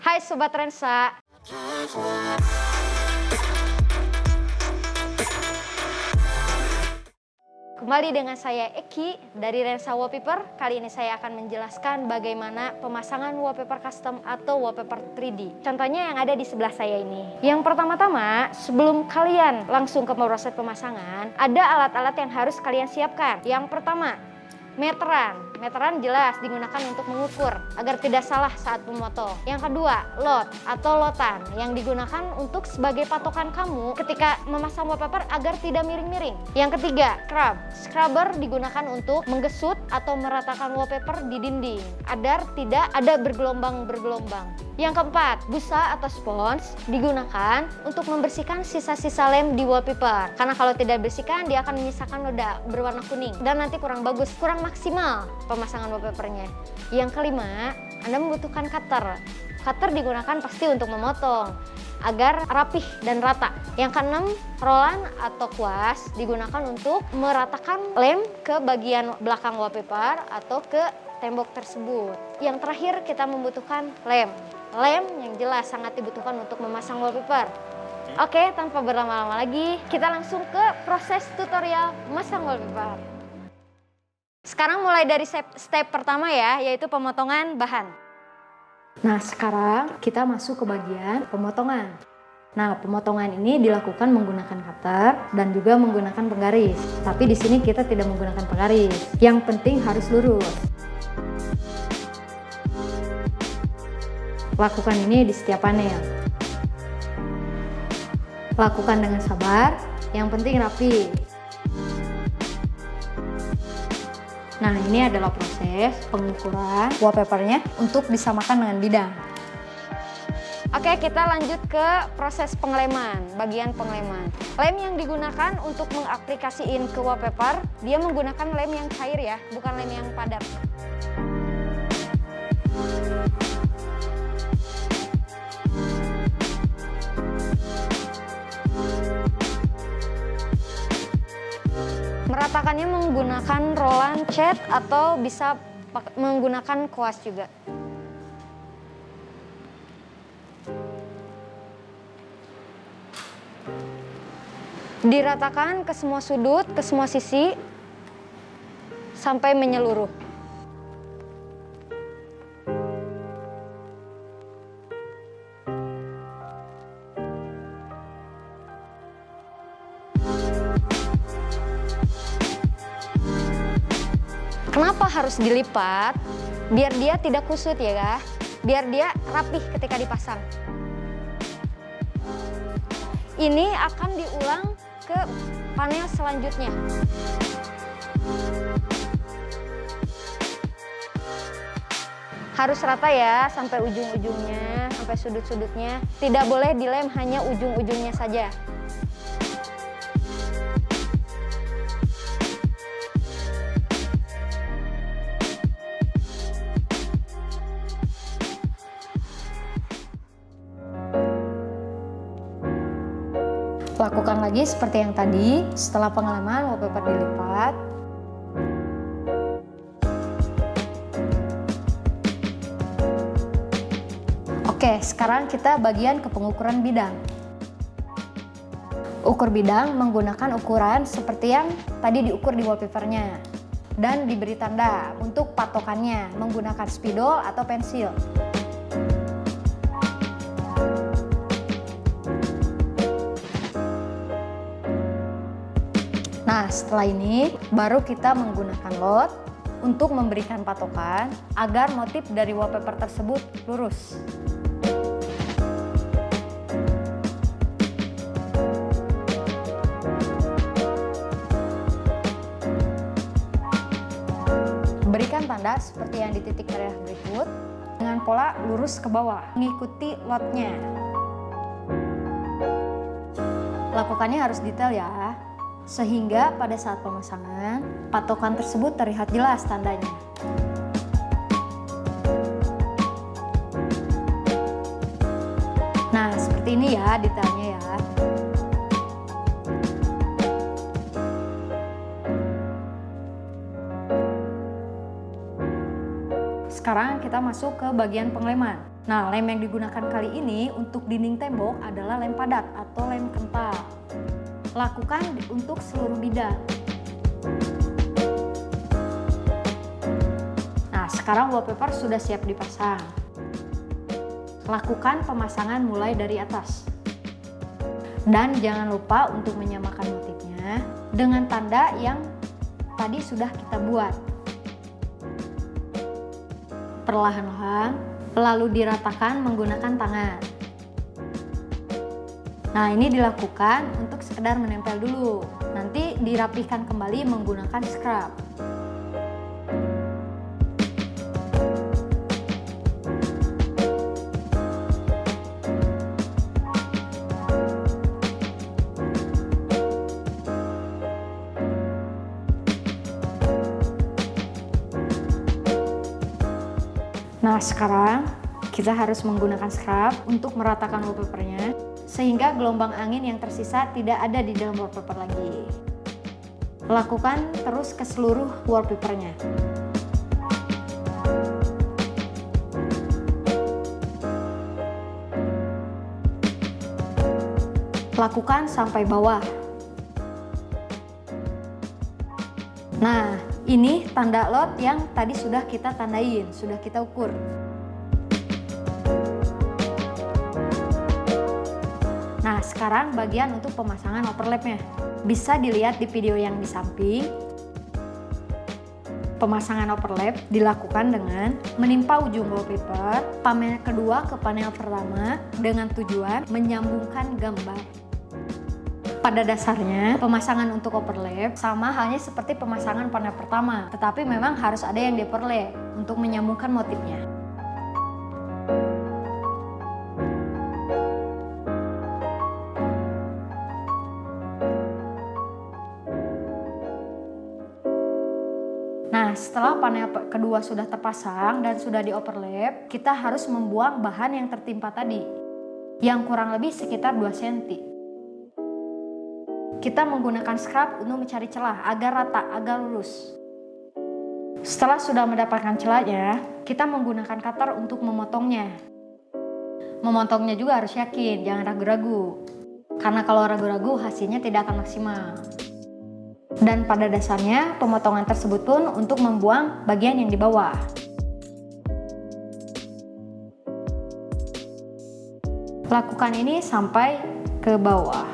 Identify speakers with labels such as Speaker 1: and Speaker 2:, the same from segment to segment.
Speaker 1: Hai Sobat Rensa. Kembali dengan saya Eki dari Rensa Wallpaper. Kali ini saya akan menjelaskan bagaimana pemasangan wallpaper custom atau wallpaper 3D. Contohnya yang ada di sebelah saya ini. Yang pertama-tama, sebelum kalian langsung ke proses pemasangan, ada alat-alat yang harus kalian siapkan. Yang pertama, meteran. Meteran jelas digunakan untuk mengukur agar tidak salah saat memotong. Yang kedua, lot atau lotan yang digunakan untuk sebagai patokan kamu ketika memasang wallpaper agar tidak miring-miring. Yang ketiga, scrub. Scrubber digunakan untuk menggesut atau meratakan wallpaper di dinding agar tidak ada bergelombang-bergelombang. Yang keempat, busa atau spons digunakan untuk membersihkan sisa-sisa lem di wallpaper. Karena kalau tidak dibersihkan, dia akan menyisakan noda berwarna kuning dan nanti kurang bagus, kurang maksimal pemasangan wallpapernya. Yang kelima, Anda membutuhkan cutter. Cutter digunakan pasti untuk memotong agar rapih dan rata. Yang keenam, rolan atau kuas digunakan untuk meratakan lem ke bagian belakang wallpaper atau ke tembok tersebut. Yang terakhir, kita membutuhkan lem. Lem yang jelas sangat dibutuhkan untuk memasang wallpaper. Oke, tanpa berlama-lama lagi, kita langsung ke proses tutorial memasang wallpaper. Sekarang mulai dari step pertama ya, yaitu pemotongan bahan. Nah, sekarang kita masuk ke bagian pemotongan. Nah, pemotongan ini dilakukan menggunakan cutter dan juga menggunakan penggaris. Tapi di sini kita tidak menggunakan penggaris. Yang penting harus lurus. Lakukan ini di setiap panel. Lakukan dengan sabar, yang penting rapi. Nah, ini adalah proses pengukuran wallpapernya untuk disamakan dengan bidang. Oke, kita lanjut ke proses pengeleman, bagian pengeleman. Lem yang digunakan untuk mengaplikasiin ke wallpaper, dia menggunakan lem yang cair ya, bukan lem yang padat. Meratakannya menggunakan rolan cat atau bisa menggunakan kuas juga. Diratakan ke semua sudut, ke semua sisi sampai menyeluruh. Kenapa harus dilipat? Biar dia tidak kusut ya kak, biar dia rapih ketika dipasang. Ini akan diulang ke panel selanjutnya. Harus rata ya, sampai ujung-ujungnya, sampai sudut-sudutnya. Tidak boleh dilem hanya ujung-ujungnya saja. Lakukan lagi seperti yang tadi, setelah pengeleman wallpaper dilipat. Oke, sekarang kita bagian ke pengukuran bidang. Ukur bidang menggunakan ukuran seperti yang tadi diukur di wallpapernya. Dan diberi tanda untuk patokannya menggunakan spidol atau pensil. Nah, setelah ini baru kita menggunakan lot untuk memberikan patokan agar motif dari wallpaper tersebut lurus. Berikan tanda seperti yang di titik merah berikut dengan pola lurus ke bawah, mengikuti lotnya. Lakukannya harus detail ya, sehingga pada saat pemasangan, patokan tersebut terlihat jelas tandanya. Nah, seperti ini ya detailnya ya. Sekarang kita masuk ke bagian pengeleman. Nah, lem yang digunakan kali ini untuk dinding tembok adalah lem padat atau lem kental. Lakukan untuk seluruh bidang. Nah, sekarang wallpaper sudah siap dipasang. Lakukan pemasangan mulai dari atas. Dan jangan lupa untuk menyamakan motifnya dengan tanda yang tadi sudah kita buat. Perlahan-lahan, lalu diratakan menggunakan tangan. Nah, ini dilakukan untuk sekedar menempel dulu. Nanti dirapihkan kembali menggunakan scrub. Nah, sekarang kita harus menggunakan scrub untuk meratakan wallpapernya sehingga gelombang angin yang tersisa tidak ada di dalam wallpaper lagi. Lakukan terus ke seluruh wallpapernya. Lakukan sampai bawah. Nah, ini tanda lot yang tadi sudah kita tandain, sudah kita ukur. Nah, sekarang bagian untuk pemasangan overlapnya. Bisa dilihat di video yang di samping. Pemasangan overlap dilakukan dengan menimpa ujung wallpaper panel kedua ke panel pertama dengan tujuan menyambungkan gambar. Pada dasarnya, pemasangan untuk overlap sama halnya seperti pemasangan panel pertama, tetapi memang harus ada yang di-overlap untuk menyambungkan motifnya. Nah, setelah panel kedua sudah terpasang dan sudah di-overlap, kita harus membuang bahan yang tertimpa tadi, yang kurang lebih sekitar 2 cm. Kita menggunakan scrub untuk mencari celah agar rata, agar lurus. Setelah sudah mendapatkan celahnya, kita menggunakan cutter untuk memotongnya. Memotongnya juga harus yakin, jangan ragu-ragu. Karena kalau ragu-ragu hasilnya tidak akan maksimal. Dan pada dasarnya pemotongan tersebut pun untuk membuang bagian yang di bawah. Lakukan ini sampai ke bawah.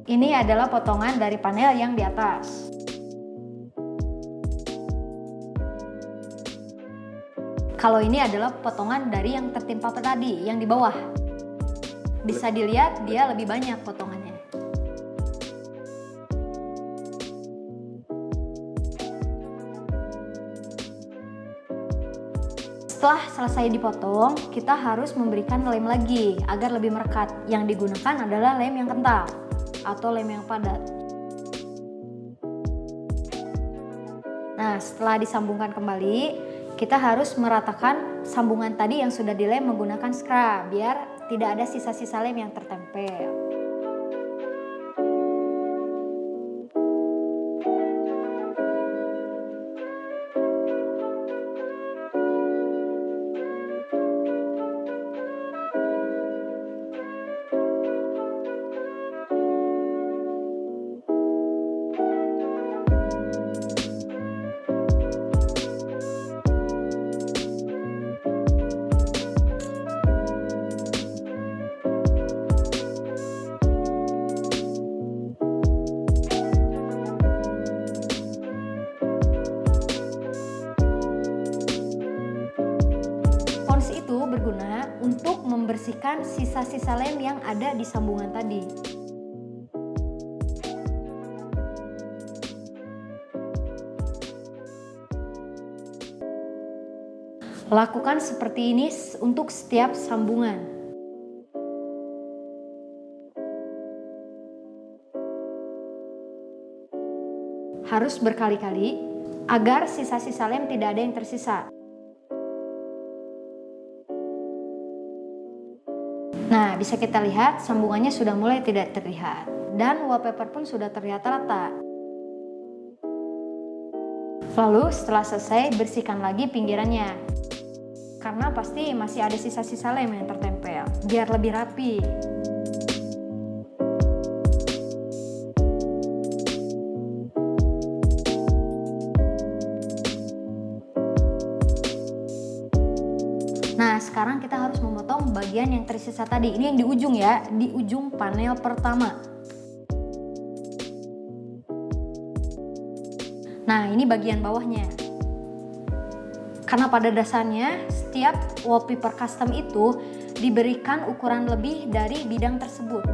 Speaker 1: Ini adalah potongan dari panel yang di atas. Kalau ini adalah potongan dari yang tertimpa tadi, yang di bawah. Bisa dilihat dia lebih banyak potongannya. Setelah selesai dipotong, kita harus memberikan lem lagi agar lebih merekat. Yang digunakan adalah lem yang kental atau lem yang padat. Nah, setelah disambungkan kembali, kita harus meratakan sambungan tadi yang sudah dilem menggunakan scrub biar tidak ada sisa-sisa lem yang tertempel. Itu berguna untuk membersihkan sisa-sisa lem yang ada di sambungan tadi. Lakukan seperti ini untuk setiap sambungan. Harus berkali-kali agar sisa-sisa lem tidak ada yang tersisa. Nah, bisa kita lihat sambungannya sudah mulai tidak terlihat. dan wallpaper pun sudah terlihat rata. Lalu setelah selesai, bersihkan lagi pinggirannya. Karena pasti masih ada sisa-sisa lem yang tertempel, biar lebih rapi. Nah, sekarang kita harus memotong bagian yang tersisa tadi. Ini yang di ujung ya, di ujung panel pertama. Nah, ini bagian bawahnya. Karena pada dasarnya setiap wallpaper custom itu diberikan ukuran lebih dari bidang tersebut.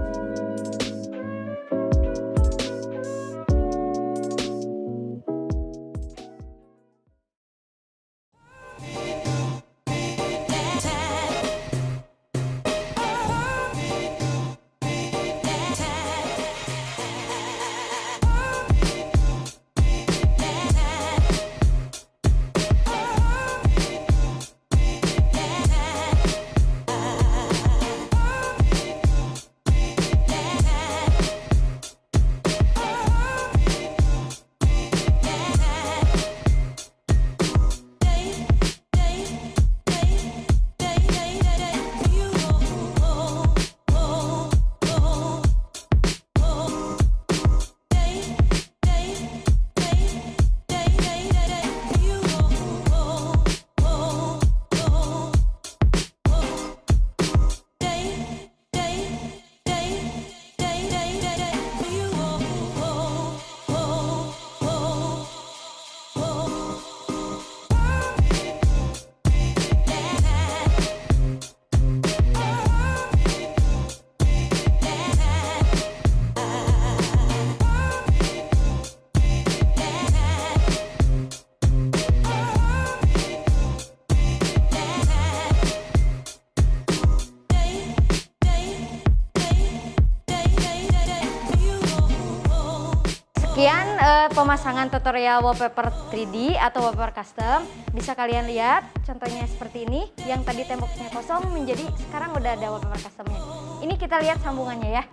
Speaker 1: Sekian pemasangan tutorial wallpaper 3D atau wallpaper custom. Bisa kalian lihat contohnya seperti ini. Yang tadi temboknya kosong menjadi sekarang udah ada wallpaper customnya. Ini kita lihat sambungannya ya.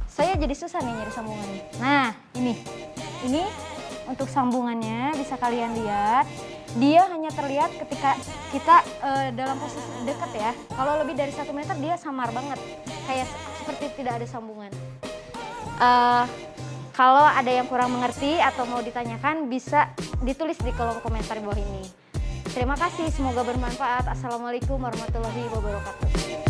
Speaker 1: Saya jadi susah nih nyari sambungannya. Nah, ini untuk sambungannya bisa kalian lihat. Dia hanya terlihat ketika kita dalam posisi dekat ya. Kalau lebih dari 1 meter dia samar banget. Kayak seperti tidak ada sambungan. Kalau ada yang kurang mengerti atau mau ditanyakan bisa ditulis di kolom komentar di bawah ini. Terima kasih, semoga bermanfaat. Assalamualaikum warahmatullahi wabarakatuh.